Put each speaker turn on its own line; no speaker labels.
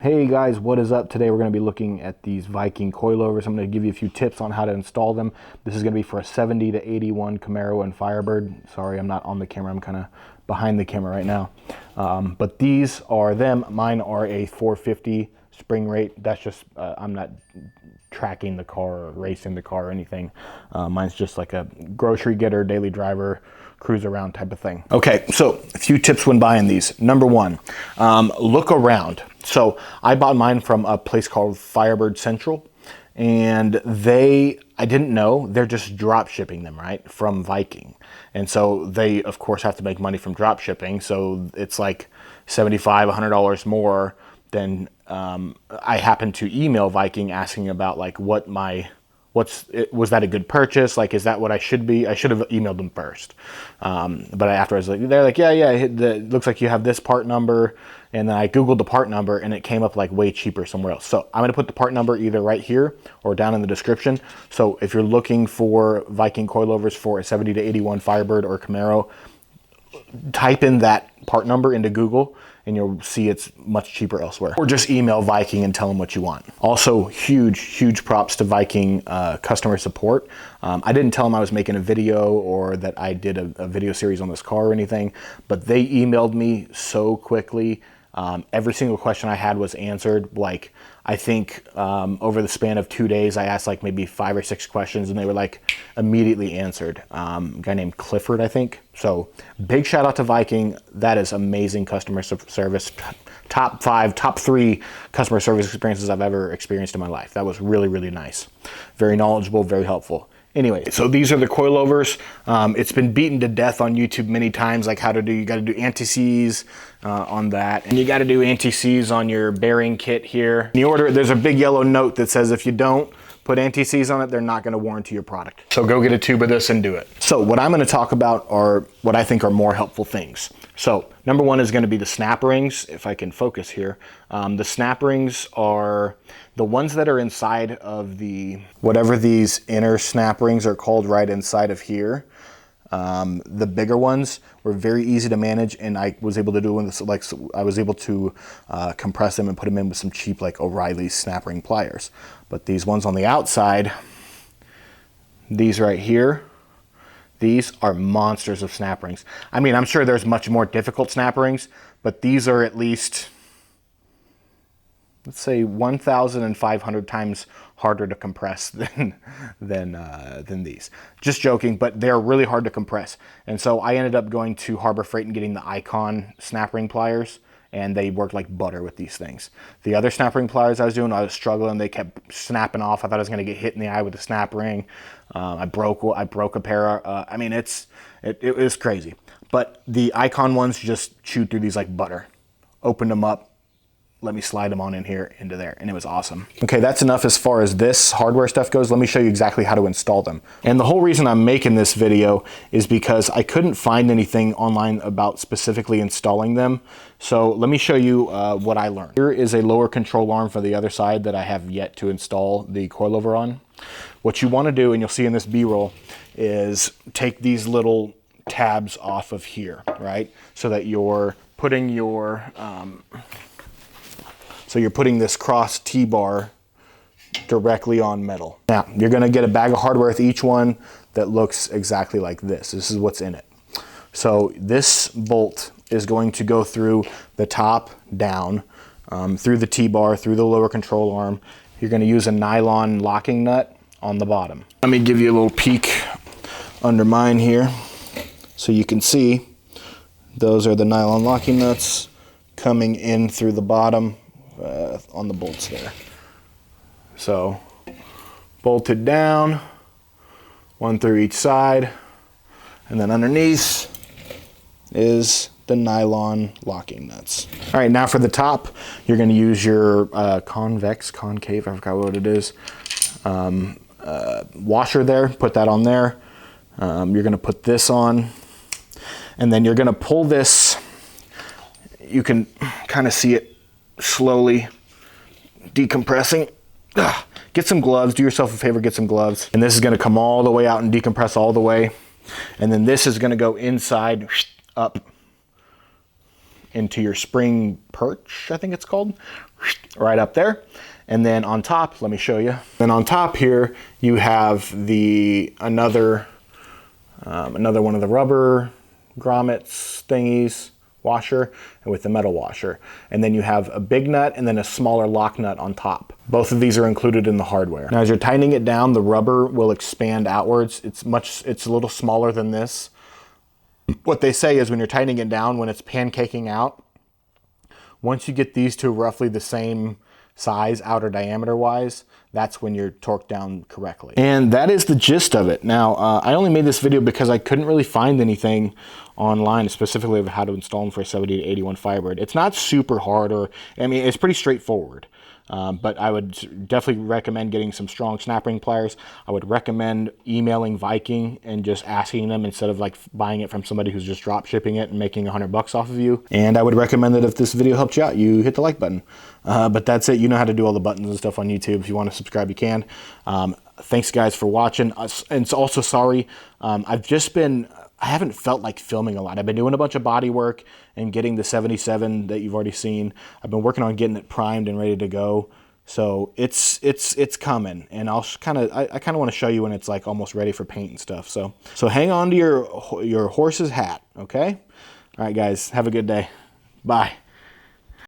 Hey guys, what is up? Today we're going to be looking at these Viking coilovers. I'm going to give you a few tips on how to install them. This is going to be for a 70 to 81 Camaro and Firebird. Sorry, I'm not on the camera. I'm kind of behind the camera right now. But these are them. Mine are a 450 spring rate. That's just, I'm not tracking the car or racing the car or anything. Mine's just like a grocery getter, daily driver, cruise around type of thing. Okay, so a few tips when buying these. Number one, look around. So I bought mine from a place called Firebird Central, and I didn't know, they're just drop shipping them, right, from Viking. And so they, of course, have to make money from drop shipping. So it's like $75, $100 more than I happened to email Viking asking about like was that a good purchase? Like, is that what I should be? I should have emailed them first. But afterwards, they're like, yeah, it looks like you have this part number. And then I Googled the part number and it came up like way cheaper somewhere else. So I'm gonna put the part number either right here or down in the description. So if you're looking for Viking coilovers for a 70 to 81 Firebird or Camaro, type in that part number into Google and you'll see it's much cheaper elsewhere. Or just email Viking and tell them what you want. Also, huge props to Viking customer support. I didn't tell them I was making a video or that I did a video series on this car or anything, but they emailed me so quickly. Every single question I had was answered. Like, I think over the span of 2 days, I asked like maybe 5 or 6 questions and they were like immediately answered. A guy named Clifford, I think. So big shout out to Viking. That is amazing customer service. Top 3 customer service experiences I've ever experienced in my life. That was really nice. Very knowledgeable, very helpful. Anyway, so these are the coilovers. It's been beaten to death on YouTube many times, like you got to do anti-seize on that. And you got to do anti-seize on your bearing kit here. In the order, there's a big yellow note that says if you don't put anti-seize on it, they're not going to warranty your product. So go get a tube of this and do it. So what I'm going to talk about are what I think are more helpful things. So number one is going to be the snap rings, if I can focus here. The snap rings are the ones that are inside of the, whatever these inner snap rings are called, right inside of here. The bigger ones were very easy to manage, and I was able to do this, like, I was able to compress them and put them in with some cheap like O'Reilly snap ring pliers. But these ones on the outside, these right here, these are monsters of snap rings. I mean, I'm sure there's much more difficult snap rings, but these are at least, let's say 1,500 times harder to compress than these. Just joking, but they're really hard to compress. And so I ended up going to Harbor Freight and getting the Icon snap ring pliers, and they worked like butter with these things. The other snap ring pliers I was doing, I was struggling. They kept snapping off. I thought I was gonna get hit in the eye with a snap ring. I broke a pair. I mean, it was crazy. But the Icon ones just chewed through these like butter. Opened them up, let me slide them on in here into there, and it was awesome. Okay, that's enough as far as this hardware stuff goes. Let me show you exactly how to install them. And the whole reason I'm making this video is because I couldn't find anything online about specifically installing them. So let me show you what I learned. Here is a lower control arm for the other side that I have yet to install the coilover on. What you want to do, and you'll see in this B-roll, is take these little tabs off of here, right? So that you're putting your you're putting this cross T-bar directly on metal. Now, you're gonna get a bag of hardware with each one that looks exactly like this. This is what's in it. So this bolt is going to go through the top down, through the T-bar, through the lower control arm. You're gonna use a nylon locking nut on the bottom. Let me give you a little peek under mine here so you can see. Those are the nylon locking nuts coming in through the bottom on the bolts there. So bolted down, one through each side, and then underneath is the nylon locking nuts. All right, now for the top, you're going to use your concave, I forgot what it is, washer there, put that on there. You're going to put this on, and then you're going to pull this. You can kind of see it slowly decompressing. Get some gloves, do yourself a favor, get some gloves. And this is gonna come all the way out and decompress all the way. And then this is gonna go inside, up, into your spring perch, I think it's called, right up there. And then on top, let me show you. Then on top here, you have another one of the rubber grommets thingies, washer, and with the metal washer. And then you have a big nut and then a smaller lock nut on top. Both of these are included in the hardware. Now, as you're tightening it down, the rubber will expand outwards. It's a little smaller than this. What they say is when you're tightening it down, when it's pancaking out, once you get these two roughly the same size, outer diameter wise, that's when you're torqued down correctly. And that is the gist of it. Now, I only made this video because I couldn't really find anything online specifically of how to install them for a 70 to 81 Firebird. It's not super hard, I mean, it's pretty straightforward. But I would definitely recommend getting some strong snap ring pliers. I would recommend emailing Viking and just asking them instead of like buying it from somebody who's just drop shipping it and making $100 off of you. And I would recommend that if this video helped you out, you hit the like button. But that's it. You know how to do all the buttons and stuff on YouTube. If you want to subscribe, you can. Thanks guys for watching. And it's also sorry, I haven't felt like filming a lot. I've been doing a bunch of body work and getting the 77 that you've already seen. I've been working on getting it primed and ready to go. So it's coming, and I kind of want to show you when it's like almost ready for paint and stuff. So hang on to your horse's hat, okay? All right, guys, have a good day. Bye.